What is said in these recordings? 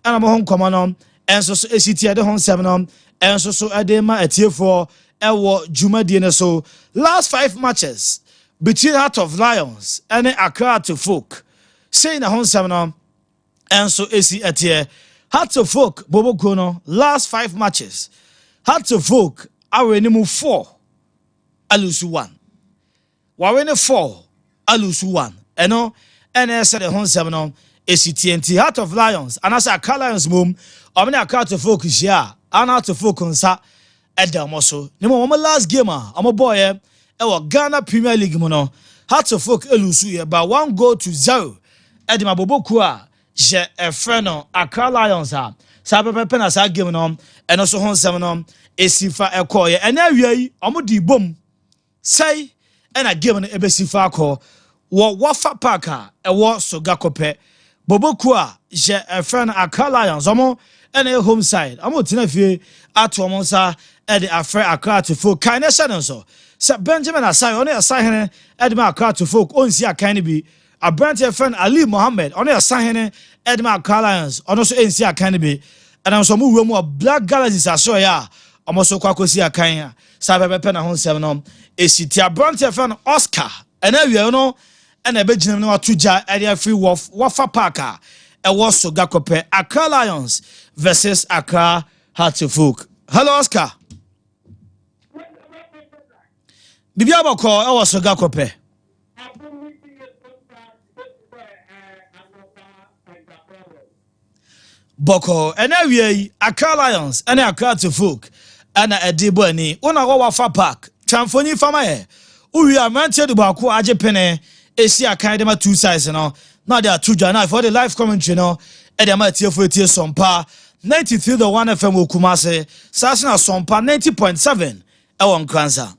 ana mo hon komo no enso so esiti ade hon sem no enso so ade ma atiefo ewo dwumadie ne so last 5 matches between Heart of Lions and Accra to Folk saying na hon sem no enso esi atie Heart to Folk bobo no last 5 matches Heart to Folk awenimu 4 alusu 1 wawene 4 alusu 1 eno ene said the hon sem no ACTNT Heart of Lions and as Accra Lions mum omni Accra to Folk hia ana to Folk nsa edam so ne mo last game a boy e Ghana Premier League mu no Heart of Folk elusu ye by 1-0 edem aboboku a je efre no Accra Lions sa pepe na sa game no eno so hon sem no esifa ekoye ene awiai omodi bom say ena game no ebesifa akọ wo wafa park ewo soga kope boboku a je efre no Accra Lions omo ena home side omo tina fie ato omo sa e de afre Accra to Folk kan ne se no so se Benjamin Asai ono Asai hene e de ma Accra to Folk onsi akan bi Abrant friend Ali Mohammed ono Asai hene e de ma Accra Lions ono so ensi akan bi and so mu mu Black Galaxies aso ya omo so kwakosi akan ya sa bebe na hon sem no esiti Abrant friend Oscar ena wie no ena be ginam no atuja area free wafa park e wo so gakope Accra Lions versus Accra Heart to Folk. Hello Oscar. Bibia bako e wo so gakope. Boko ena wie Accra Lions ena Accra to Folk ana edibo ani una go wafa park chamfoni fama ye uwi amantie de bako age pene esi akan de ma two sides no na they are two jana for the live commentary no e de ma tie for tie Sompa 93.1 FM Okumase Sasina Sompa 90.7 e won Kranza.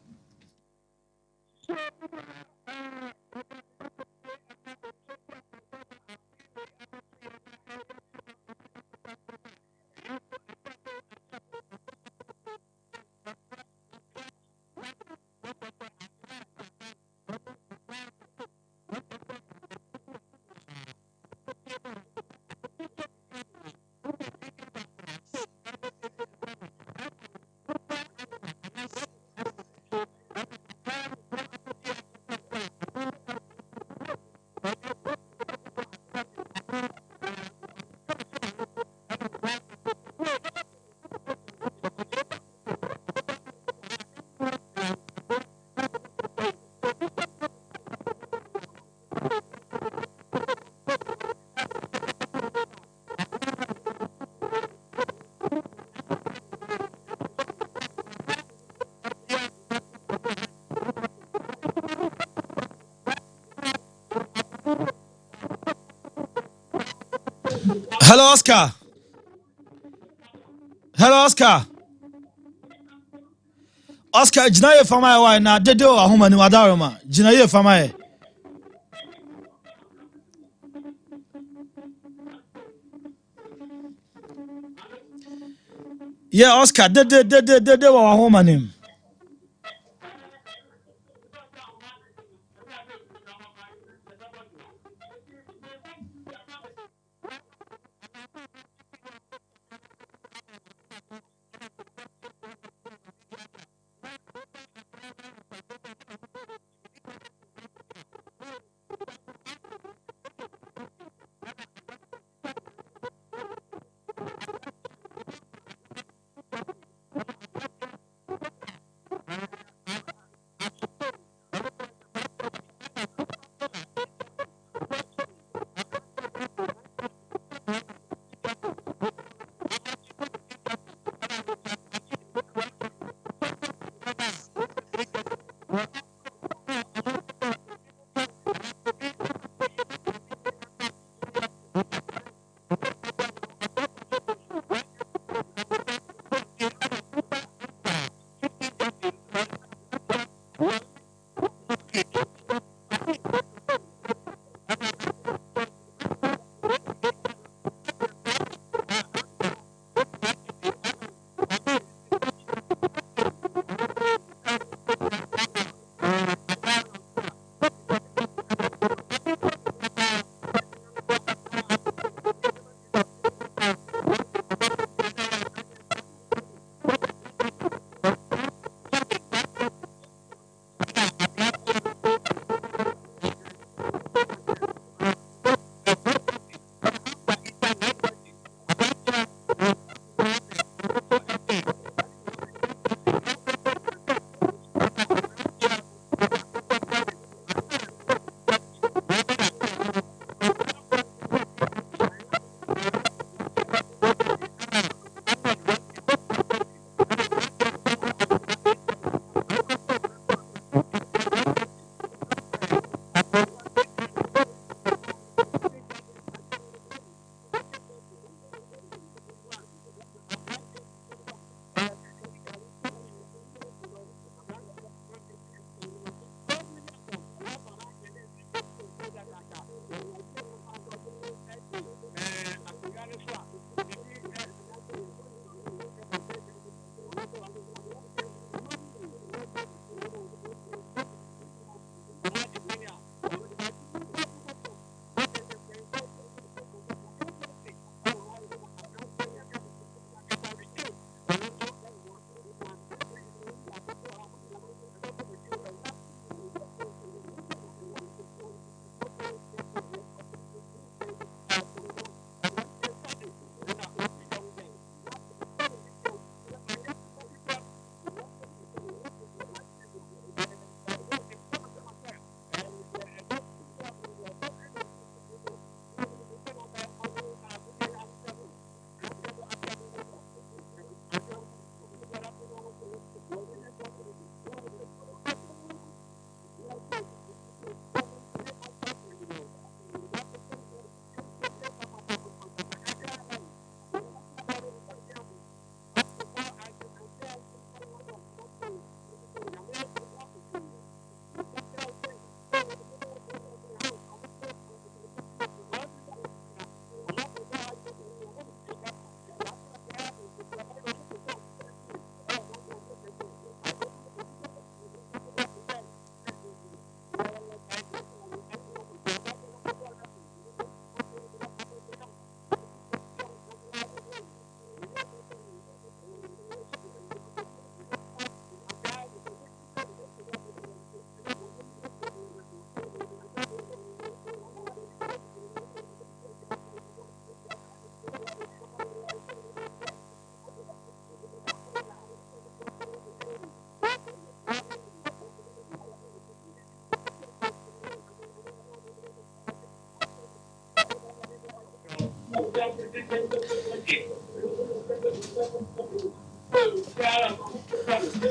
Hello Oscar. Hello Oscar. Oscar jinaye fama wa na dede o ahoma ni wadaroma. Jinaye fama e. Yeah Oscar dede wa ahoma ni.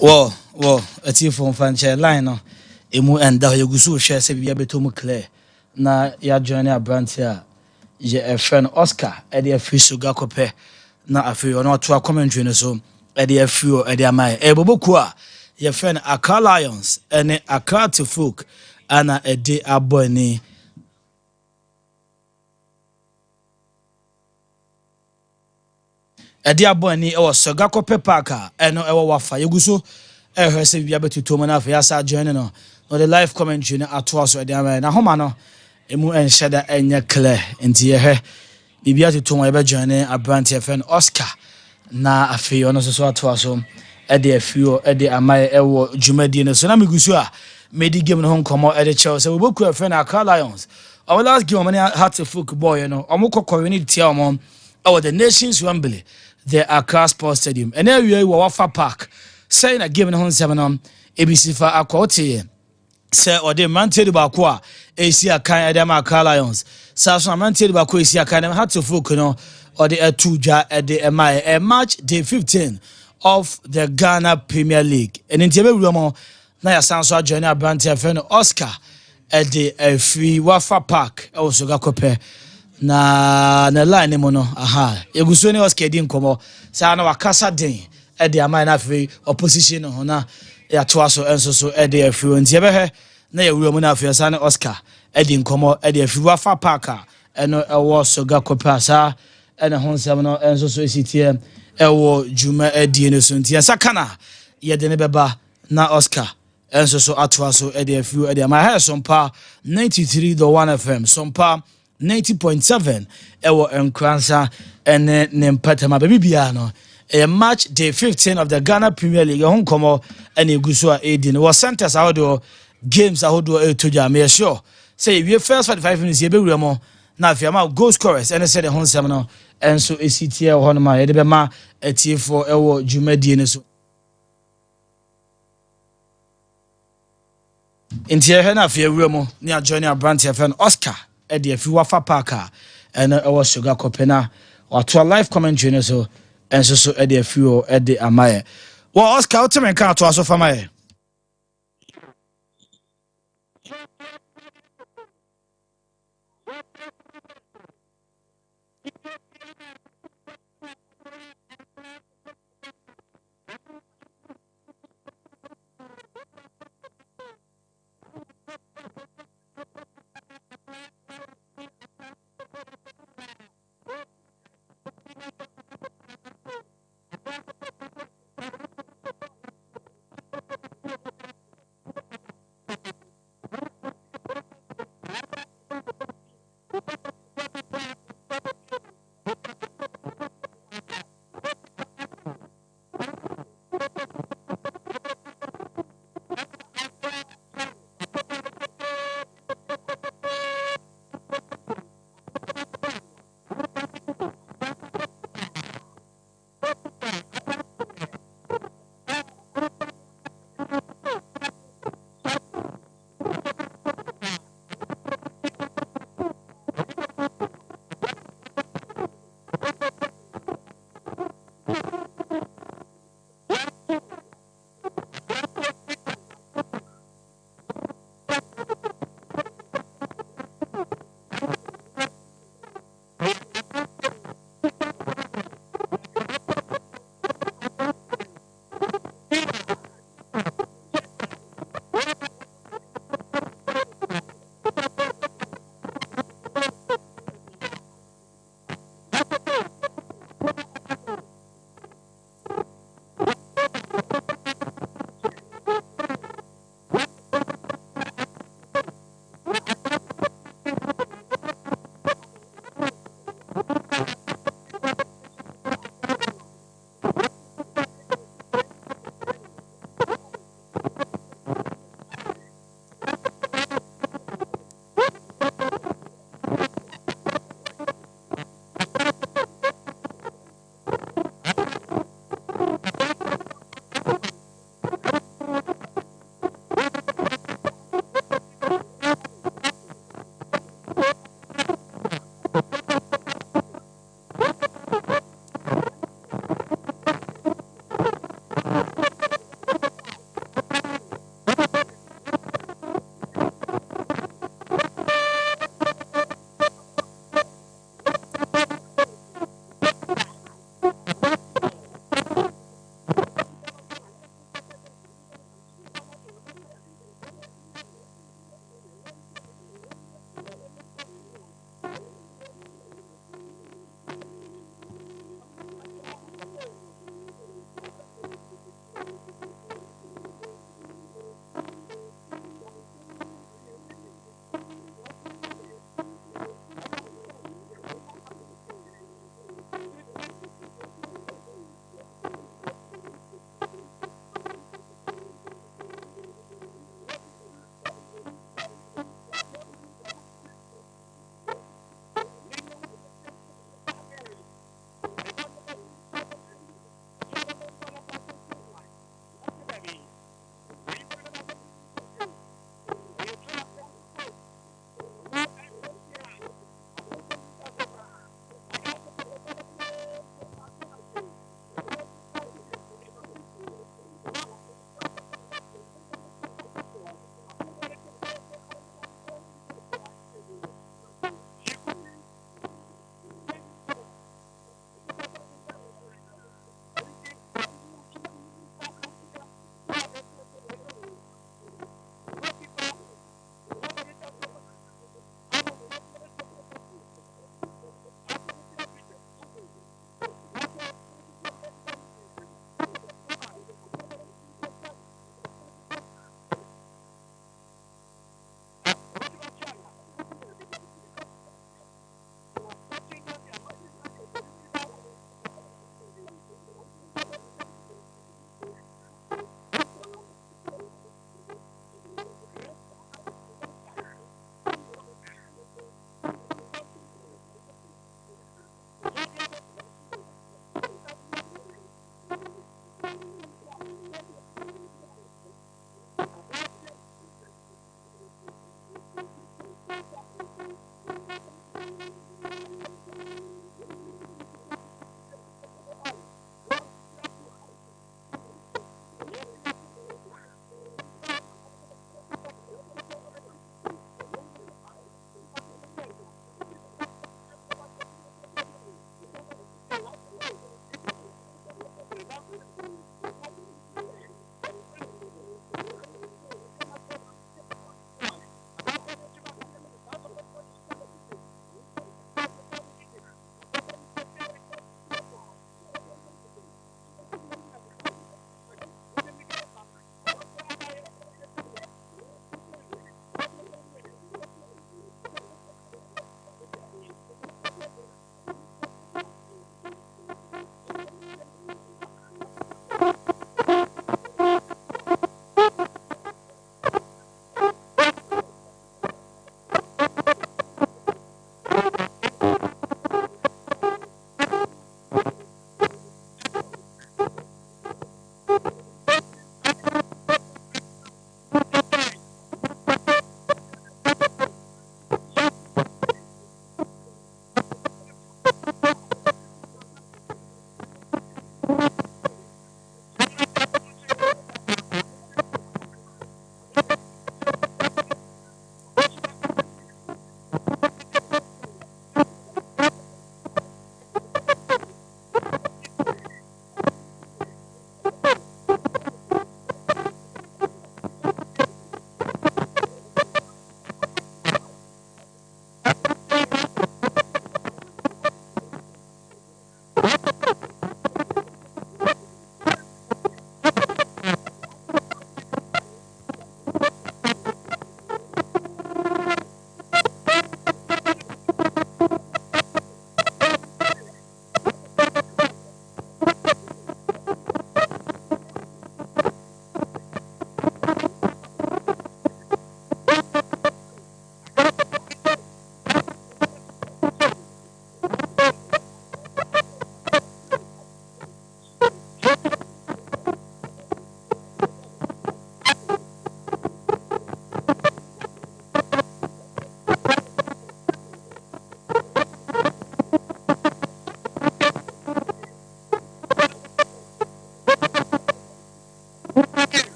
Whoa, a tea from Fancher line, no. Emu and the Yagusu shares a bia betum clear. Na ya join a brand here. Ye a friend Oscar, Eddie a free sugar cope. Na a free or not to a commentary so. Eddie a few, Eddie a my. Ebobokua, your friend Accra Lions, and Accra to folk, and a day a boy ni. Edi aboni e wo soga kope parka eno e wo wafa yeguso e hwese bia betuto mo na afa ya sa join no the live commentary na ato aso edi ama na homa no emu enhyeda enye clear nti ye hwe bibia tuto mo ye be join abrant FN Oscar na afi ono so ato aso edi afio edi ama e wo dwumadi no so na miguso a medi game no ho nkomo edi chew se we boku FN Accra Lions our last game many hat to football you know omukokọ we need tia omo the nations Wembley the Accra Sports Stadium. And there we are Wafa Park. Saying a game on 7 ABC for Aquati. Say or the Manted Bakwa, Asia Kan Adama Accra Lions. Sasha Manted Bakwa Asia Kan had to focus or the Tuja at the MI a match day 15 of the Ghana Premier League. And in Tebe Romo, Naya Sansa join our brand friend Oscar at the free Wafa Park. Also Gakope. Na line mo no aha eguso ne Oscar di nkomo sa na wakasa den e de amai na afi opposition no na ya to aso enso so e de afi nti ebe he na ya wura mu na afi sa na Oscar e di nkomo e de afi wafa parka eno e wo so ga kopa sa e na honsam no enso so esitie e wo juma e di ne so nti sa kana ye de ne beba na Oscar enso so ato aso e de afi e de amai ha Sompa 93.1 FM Sompa 90.7 ewo enkransa ene ne mpatama baby bia no a match day 15 of the Ghana Premier League hon komo ene guso a edin was centers ahodo games ahodo etoja me sure say we first 45 minutes ye be wura na afiama goal scorers ene said the hon sem no enso esitie hon ma ye de be ma atiefo ewo dwumadie ne so intie he na afia wura mo ni a join a brand FN Oscar Eddie if you wafa parka and our sugar copena or to a live commentary so and so Eddie if you Eddie Amaye. Well Oscar ultimate car to us of Amaye.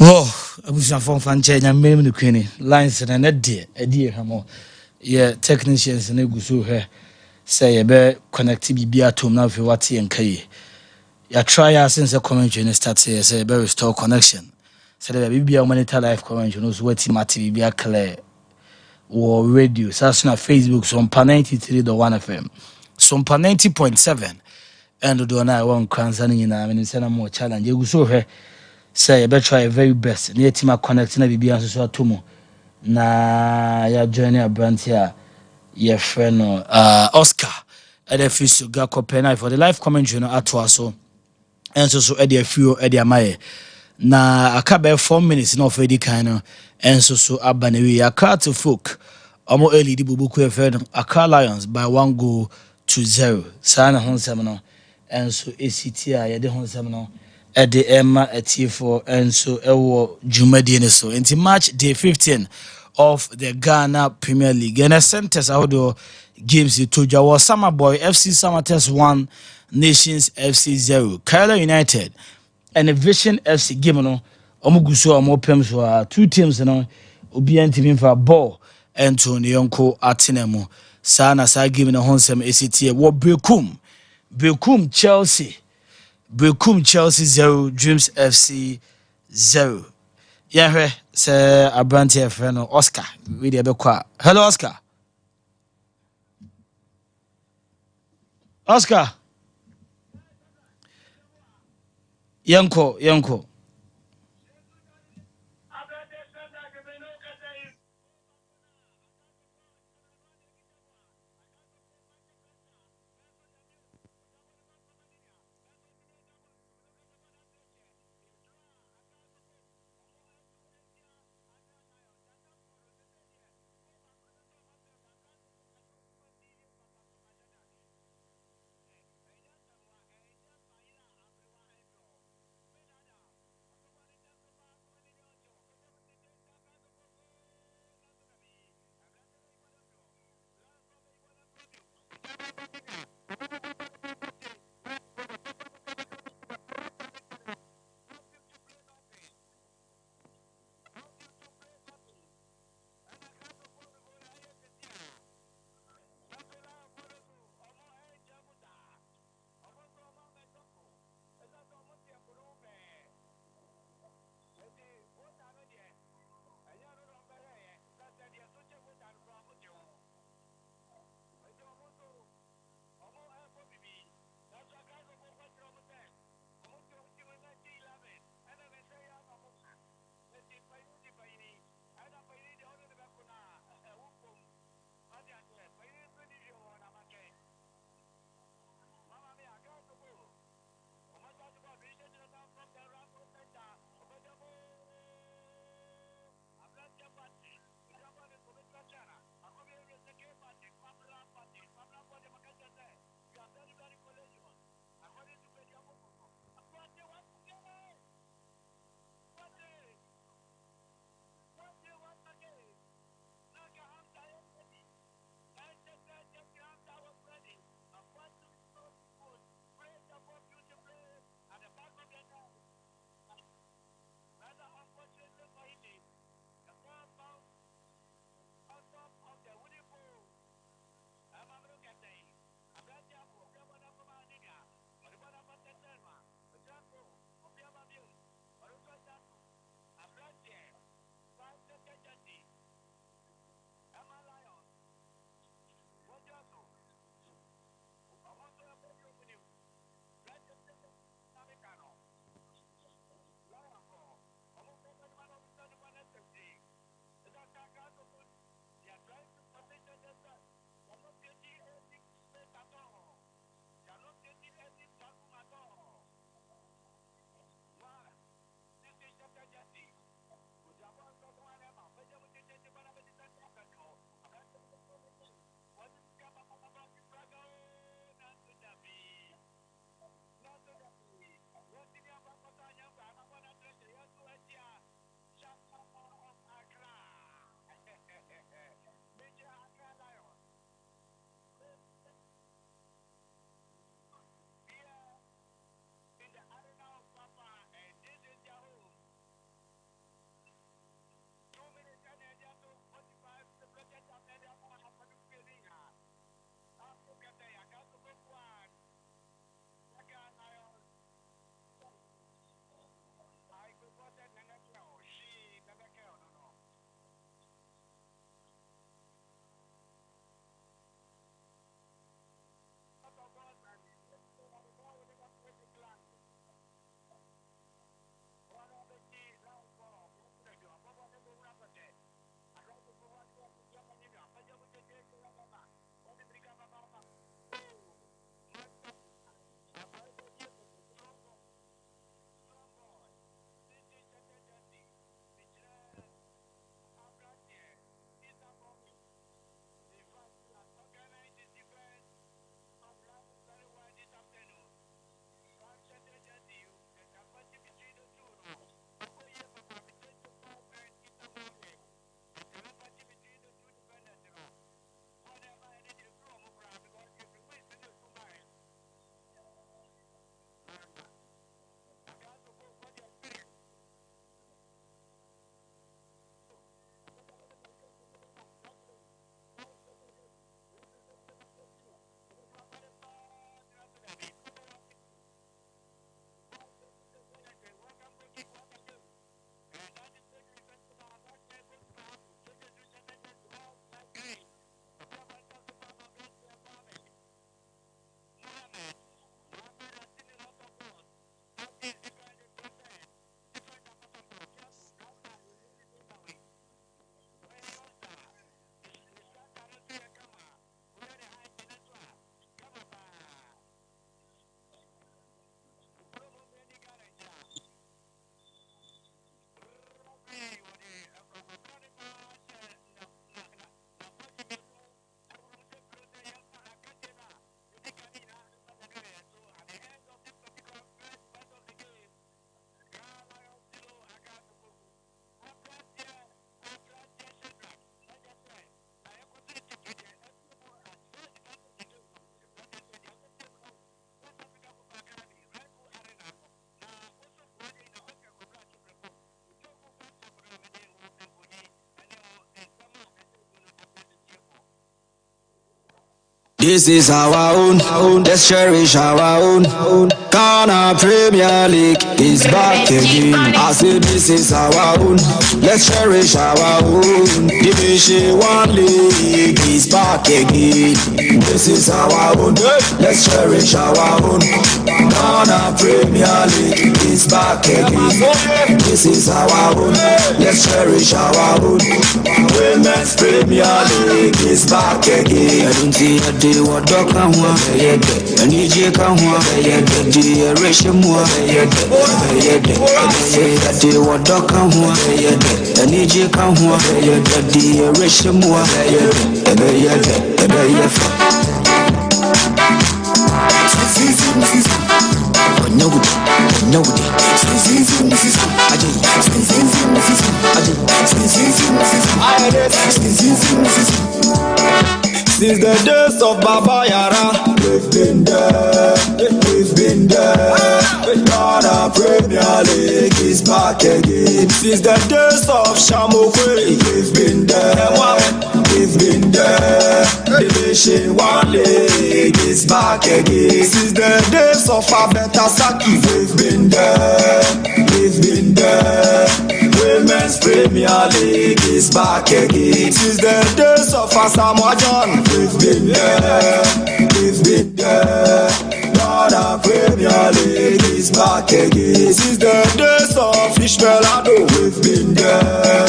Oh, abusuafo mfa nche nya mmem ne kwini lines na na de hamo ye technicians na gusu he say ye be connect bibia tom na fe wate enkai ya try ya since commentary ne start say be restore connection say the bibia monitor live commentary no so wati mate bibia clear wo radio sasa na Facebook Sompa 93.1 FM Sompa 90.7 and do na won kwanza ni na me say na mo challenge gusu he say you better try your very best na team connect na bibia so so atomo na ya join a brand here your friend Oscar at the fish ga kopena for the live commentary no atwa so and so at the few at the amaye na akabe 4 minutes no for the kind and so abanewi Accra to folk omo early di bubuku e friend Accra Lions by 1 goal to 0 sana honsem no and so ACT ya de honsem no at the Emma Atiefo and so ewo Jumadi ne so into match day 15 of the Ghana Premier League and a centers outdoor games to Jawa Summer Boy FC Summer Test 1 Nations FC 0 Kaila United and a Vision FC game no omugu so omopem so two teams no obi antimi fa ball ento ne yonko atenemu saa na saa game no honsem esitie wo Bekum Chelsea 0 Dreams FC 0 yahwe se abrantie friend no Oscar we dey be kwa hello Oscar yanko This is our own. Let's cherish our own. Ghana Premier League is back again. I say this is our own. Let's cherish our own. Division 1 League is back again. This is our own. Let's cherish our own. Ghana Premier League is back again. This is our own. Let's cherish our own. Women's Premier League is back again. I don't see a day what dog can want. I need you can want. I wish you more. I day what dog can want. I need you can want. I wish you more. Since the days of Baba Yara, we've been there, we've been there. Ghana Premier League is back again. Since the days of Shamokwe, we've been there, we've been there. Division 1 League is back again. Since the days of Abetasaki, we've been there, we've been there. Women's Premier League is back again. Since the days of Asamoah John, we've been there, we've been there. Ghana Premier League is back again. Since the days of Ishmaelado, we've been there,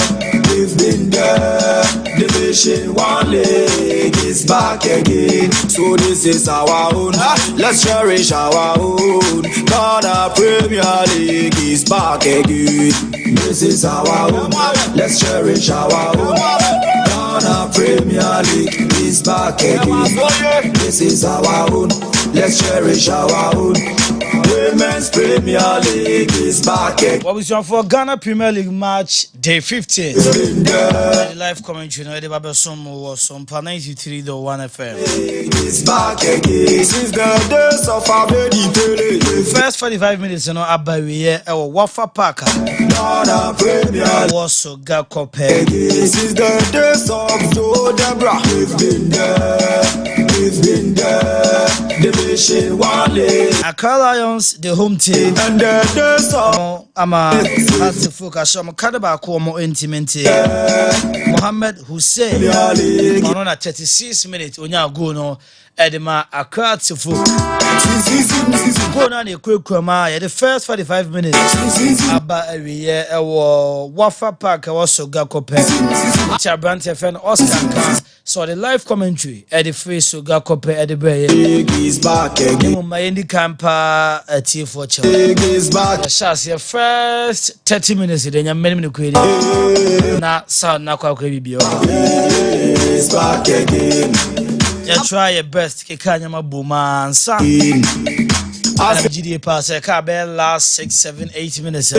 we've been there. Division 1 League is back again. So this is our own. Let's cherish our own. Ghana Premier League is back again. This is our own. Let's cherish our own. Ghana Premier League is back again. This is our own. Let's cherish our own. Women's Premier League is back again. What was your for Ghana Premier League match day 15? The live commentary no the Babesum was Sompa 93.1 FM. It's back again. Since the days of Abedi. First 45 minutes, you know, Abawiye or Wafa Parker. Ghana Premier Also got Kope. Since the days of Joe Debra. We've been there, we've been there. Division 1 League. Accra Lions, the home team. And the days of that's the focus. I'm a Kadaba Komo intimate. Mohammed Hussein. On a 36 minutes, when you go no. Edema Accra to folk. Go on a quick crema. The first 45 minutes. About every year, Wafa Park also got Kope. Which are Brant FN Oscar. So the live commentary at the face so got Kope at the Bay. is back again. My Indi Campa at T4 Channel. Is back. The shots your first 30 minutes. Then you're many minutes. Now, sound now quite baby. Is back again. You try your best, Kikanyama Booman, son. I'm GD pass a car last 6, 7, 8 minutes.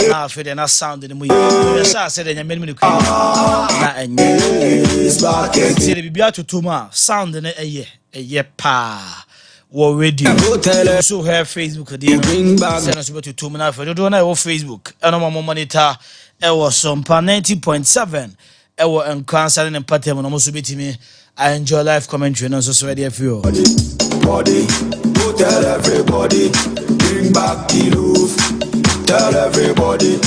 Now, for the sound in the movie, the shot said, and you made me to back again. See the Bibia to Tuma, sound in a year, pa. War radio. So her Facebook, Bring back. send us to Tumana for the donor or Facebook. And no more monitor. It was Sompa 90.7. It was in concert and party when almost beat me. I enjoy live commentary and so ready for you. Body, go tell everybody, bring back the roof, tell everybody.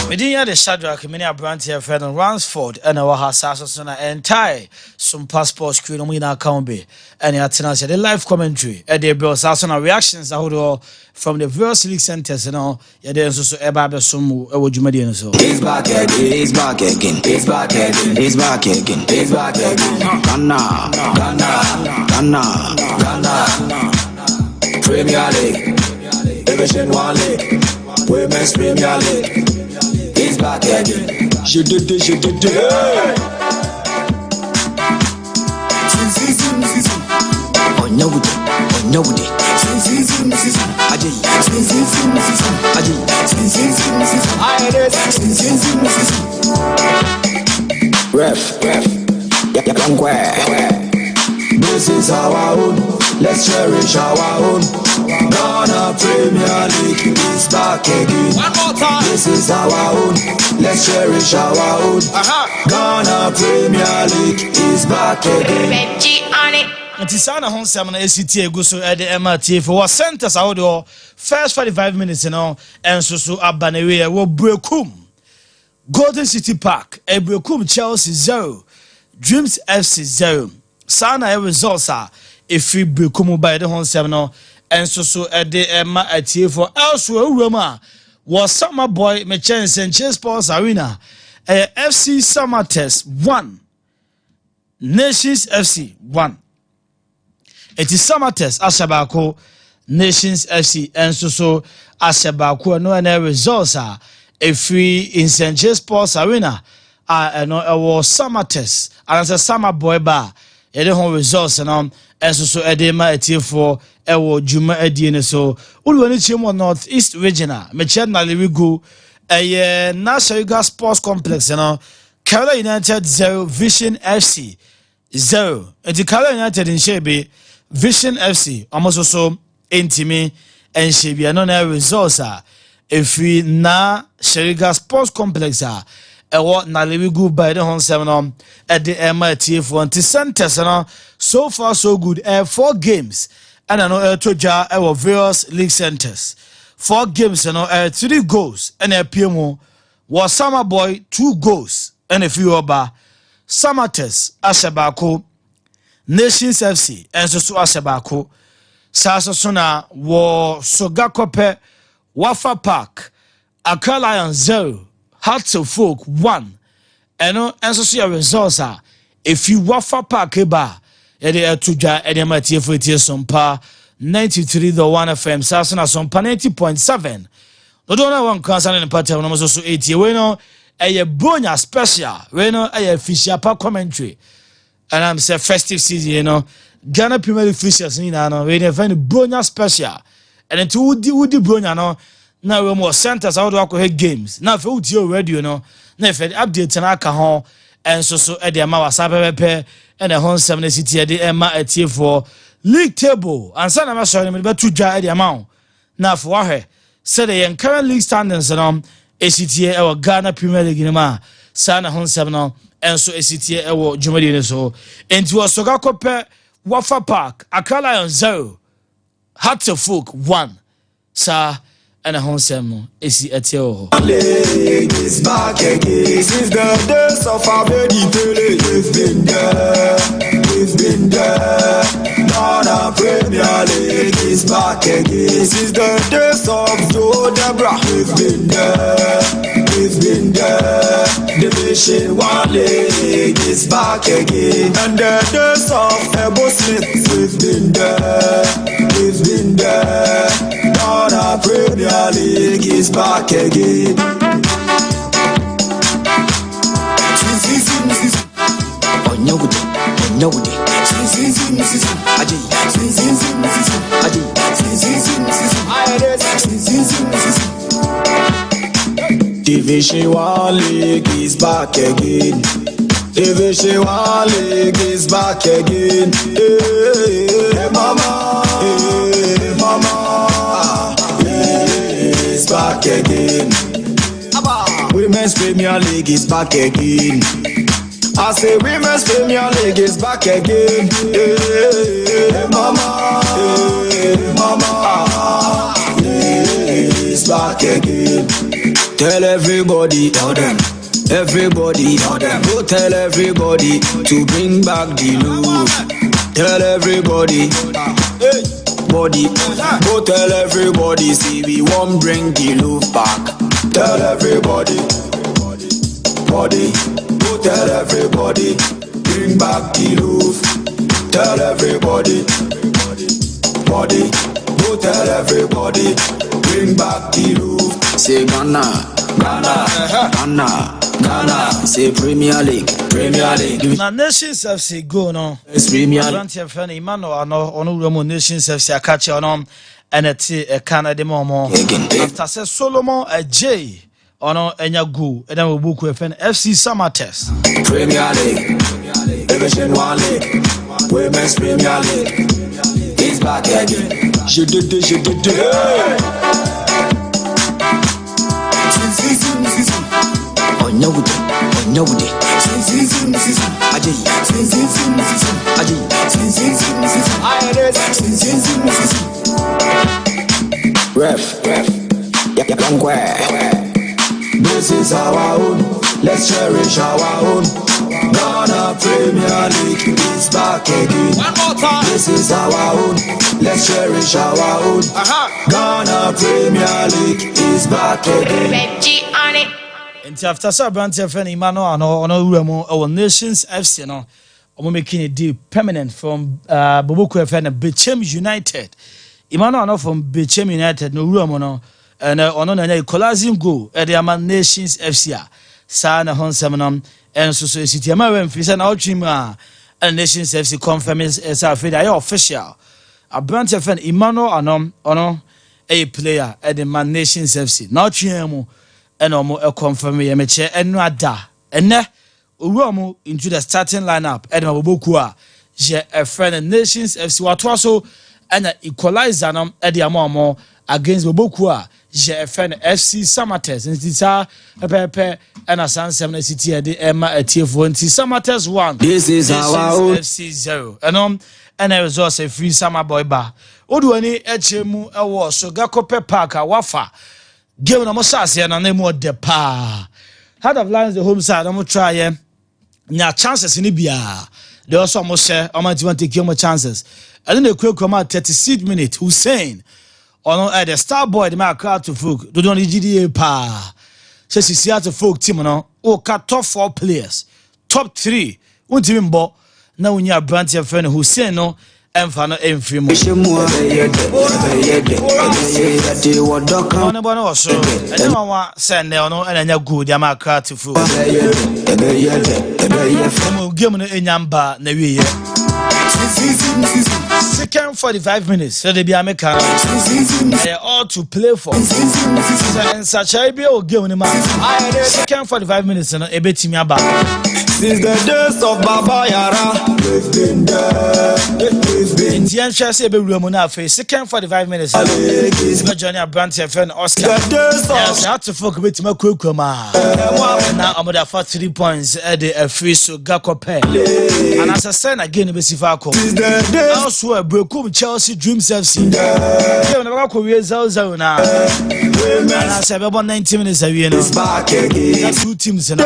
We didn't hear the Shadrach, many a brand here, friend on Ransford, and our house on an entire some passport screen on we now can't be. And you say the live commentary, and the bills also reactions from the various league centers, you know, yeah, there's also a baby some would you median so. He's back again, he's back again, he's back again, he's back again, he's back again. Ghana, Ghana, Ghana, Ghana. Premier League, Division 1 League, Women's Premier League. He's back again. Je did it, je did it. Oh no, nobody. Ref, this is our own. Let's cherish our own. Ghana Premier League is back again. One more time. This is our own. Let's cherish our own. Ghana Premier League is back again. Reggie on it. nti sana ho nsɛm na ACT egu so de MRT for what centers out there first 45 minutes no enso so aba na we wo brekum Golden City Park brekum Chelsea 0 Dreams FC 0 sana results are if we brekum by the ho nsɛm no enso so de MRT for elsewhere Roma was Summer Boy me chance and Chase Sports Arena FC Summer Test 1 Nations FC 1 it is Summer Test Ashabako Nations FC and so Ashabako no any results are if we in St. J Sports Arena was Summer Test and as a Summer Boy bar home results and so edema for ewo juma edine so ulwani chimo North East Regional mechena liwigu National Gas Sports Complex Kerala United 0 Vision FC 0 enti Kerala United in Shebe Vision FC almost so intimi and Shebe no na results if we na Sheriga Sports Complex ewo na liwigu by the hon 7 at the MIT for anti centers so far so good 4 games and I know toja our various league centers 4 games 3 goals and a PMO was Summer Boy 2 goals and a few over Summer Test Ashabako Nations FC and so Ashabako Sasa Sona was Sogakope Wafa Park Accra Lions 0 Hearts of Folk 1 and so your results are if you Wafa Park eba Ede tuja ede matie for Sompa 93 the 1 FM Sasana Sompa 90.7 no don't one concern in party no so 80 we no bonya special we no fisher pa commentary and I'm say festive season Ghana Premier League fixtures ni na we dey find bonya special and then to woody bonya no na we more centers out of games na fe woody radio no na fe update na aka ho and so ede ma wasa pepe and a hon 7 city de Emma etie for league table and sana ma sorry me be to dwa e amount na for wahwe say the current league standings no ACT our Ghana Premier League ni ma sana hon 7 no and so ACT our Jumadi ni so enti wo soga kope Wafa Park Accra Lions 0 Hearts of Folk 1 sa and a home sermon is at your league is back again since the days of our baby Pele. We've been there. Ghana Premier League is back again since the days of Joe Debra. We've been there. Division 1 league is back again and the days of Ebo Smith. We've been there. Ghana Premier League is back again. Division 1 league is back again. Division 1 league is back again. Hey, mama. Hey, mama. It's back again. Women's Premier League is back again. I say Women's Premier League is back again. Hey, mama. Hey, mama. It's back again. Tell everybody, tell them. Everybody, tell them. Go tell everybody to bring back the loop. Tell everybody. Hey. Body, go tell everybody, see we won't bring the loop back. Tell everybody, body, go tell everybody, bring back the loop. Tell everybody, body, go tell everybody, bring back the loop. Say Ghana, Ghana, say Premier League. Na Nations FC go no. It's Premier League. Grant your friend Emmanuel no ono Romo Nations FC akache ono eneti Canada momo. After say Solomon J ono enya go eden obuku e friend FC Summer Test. Premier League. Division 1 League. Women's Premier League. He's back again. Je did. Onyawude. Aji, Aji, Ref, this is our own. Let's cherish our own. Ghana Premier League is back again. One more time. This is our own. Let's cherish our own. Ghana Premier League is back again. Reggie on it. And after so brand friend Emmanuel no our Nations FC no making a deal permanent from Boboku FM Bechem United. Emmanuel no from Bechem United no room no and ono na equalizing goal at the Nations FC sa na hon seminum and so city ama free say na otwim and Nations FC confirm is afraid I official a brand friend Emmanuel ono a player at the Nations FC na otwim and omo confirm ye meche enu ada ene owuomo into the starting lineup and Boboku a je a friend Nations FC wato so and equalizer nam e de amamo against Boboku a je a friend FC Samates ntisa pepe and asansem na city e de ema atiefo nti Samates 1 This is our FC 0 and a resource a free summer boy ba oduani echemu e wo so gakope park a wafa game na mo sase na na mo de pa Heart of Lions the home side I'm try nya chances ni bia they also mo share am want to take more chances and then the quick come at 36 minutes Hussein on the star boy the man crowd to folk do don GDA pa say Seattle folk team no o cut top 4 players top 3 unti mbo na unya branch your friend Hussein no emfa no emfiri mo ono bono so ene wa send ono enya good ya ma crowd to folk game no enyamba na wiye second 45 minutes so they be American they all to play for and such I be o game ni ma second 45 minutes no ebetimi aba since the days of Baba Yara we've been there Indian Chelsea be room na face second 45 minutes no journey a brand friend Oscar yes how to folk bit ma kwekuma na omoda for 3 points at the free so gakope and as I said again be sifa ko also a breakum Chelsea Dreams FC yeah na ko we 0-0 na and I said about 90 minutes away no back again two teams na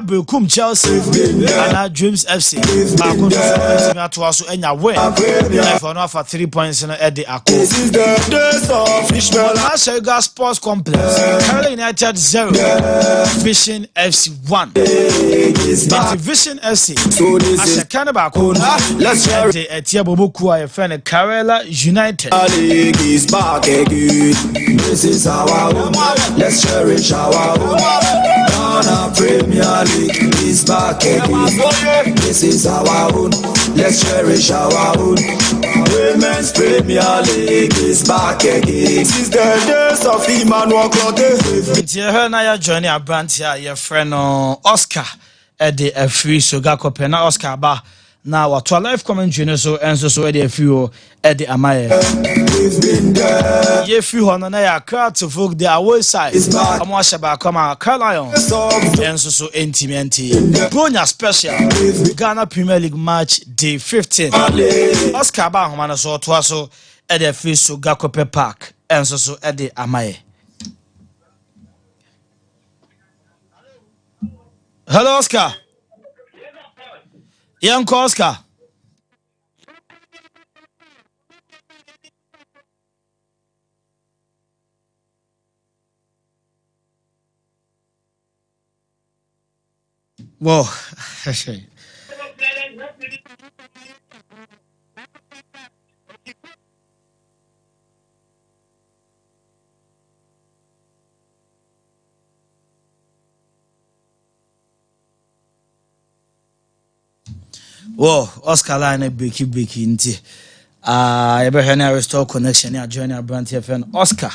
breakum Chelsea and Dreams FC back on the to also enya win for no for 3 points no at the Accra. This is the days of Ishmael Ashega Sports Complex Accra United 0 Vision FC 1 Vision FC so this is Ashekana back let's share the Etia Boboku a friend Karela United league is back again. This is our own. Let's cherish our own. Ghana Premier League is back again. This is our own. Let's cherish our own. Women's Premier League is back again. This is the days of Emmanuel Clotte. Here na ya join a branch here your friend Oscar at the free so gakope na Oscar ba na what to live commentary so enso so e dey free at the amaye ye free ho na ya crowd to folk the away side omo ashaba come Accra Lions enso so intimate Bronya special Ghana Premier League match day 15 Oscar ba ho na so to so e dey free so gakope park enso so e dey amaye. Hello Oscar. Young Oscar. Whoa. Whoa, Oscar line breaky nti. Ebe hena restore connection ya join our brand FM Oscar.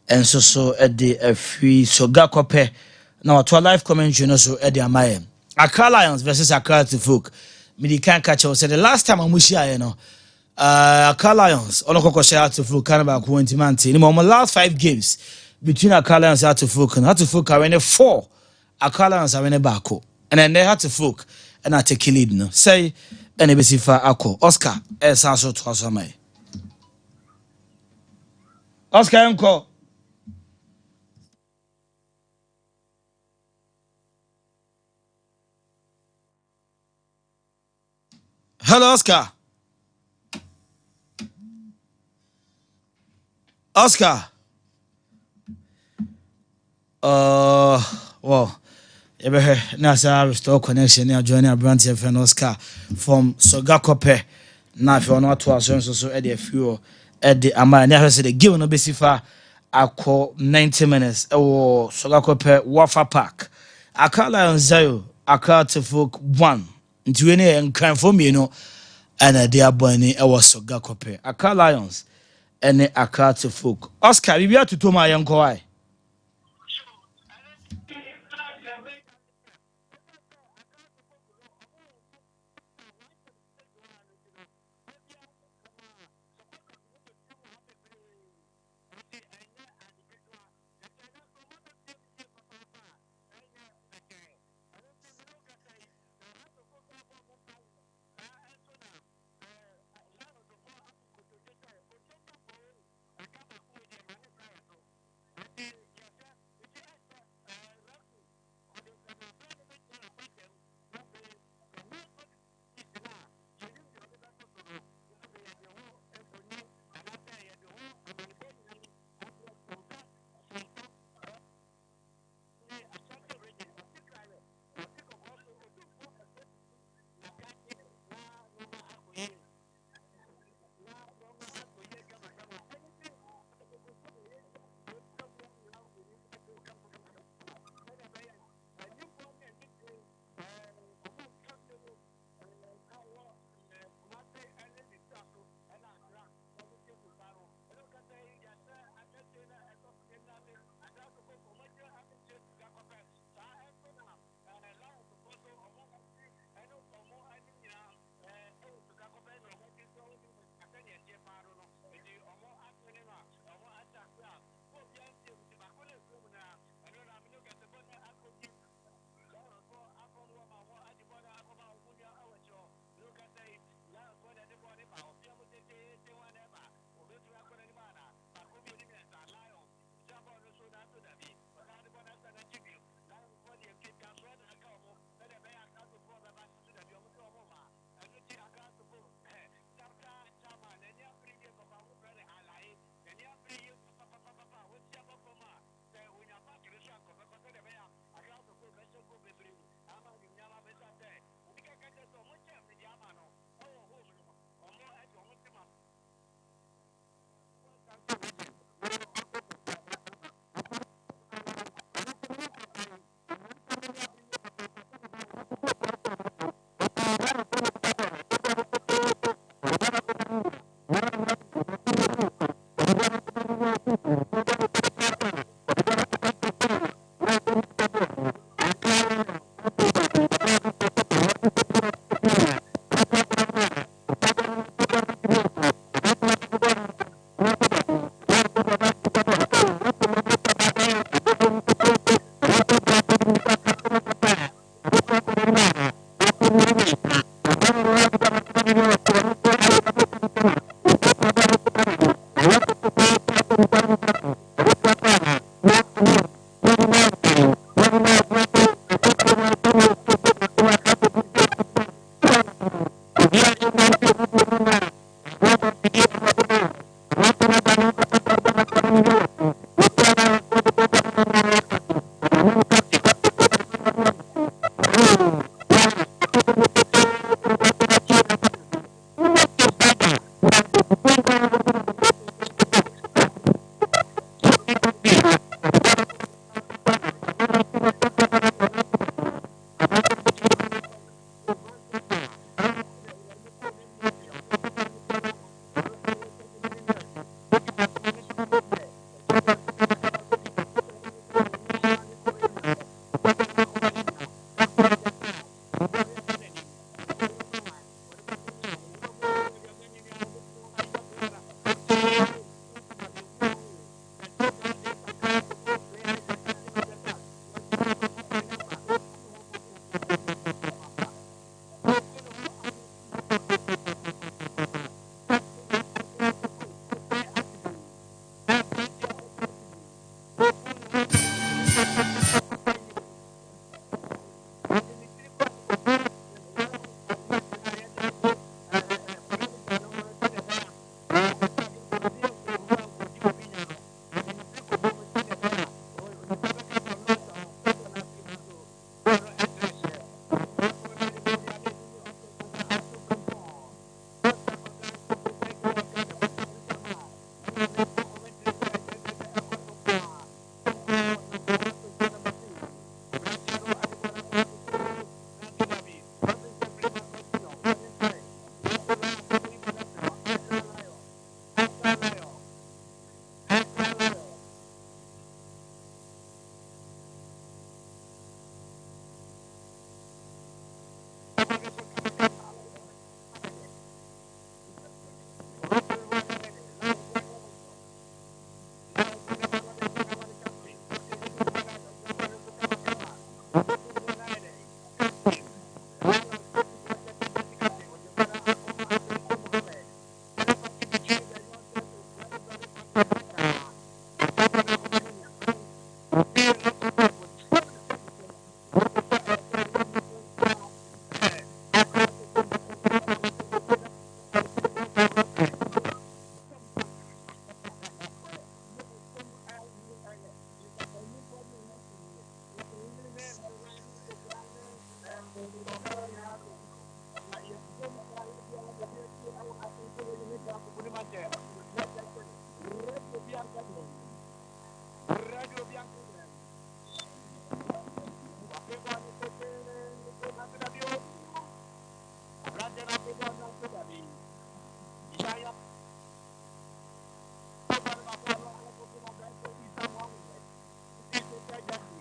And so at the free so gakope. Now to a live commentary no so at the amaye. Accra Lions versus Accra to folk. Me can't catch us. The last time amushia no. Accra Lions ono koko share to folk kan ba ko ntimanti. Ni mo last 5 games between Accra Lions and to folk. And to folk are 4. Accra Lions are back. And then they had to folk and I take lead no say any besifa ako Oscar so to aso mai Oscar enko hello Oscar Oscar well na sa restore connection na join a brand FM Oscar from Sogakope na if you want to aso so e dey few e dey ama na say the game no besifa akọ 90 minutes ewo Sogakope Wafa Park Accra Lions 0 Accra to folk 1 nti we ne nkan for me no ana dey abani ewo Sogakope Accra Lions ene Accra to folk Oscar bibia tuto ma yenko ai Jaja.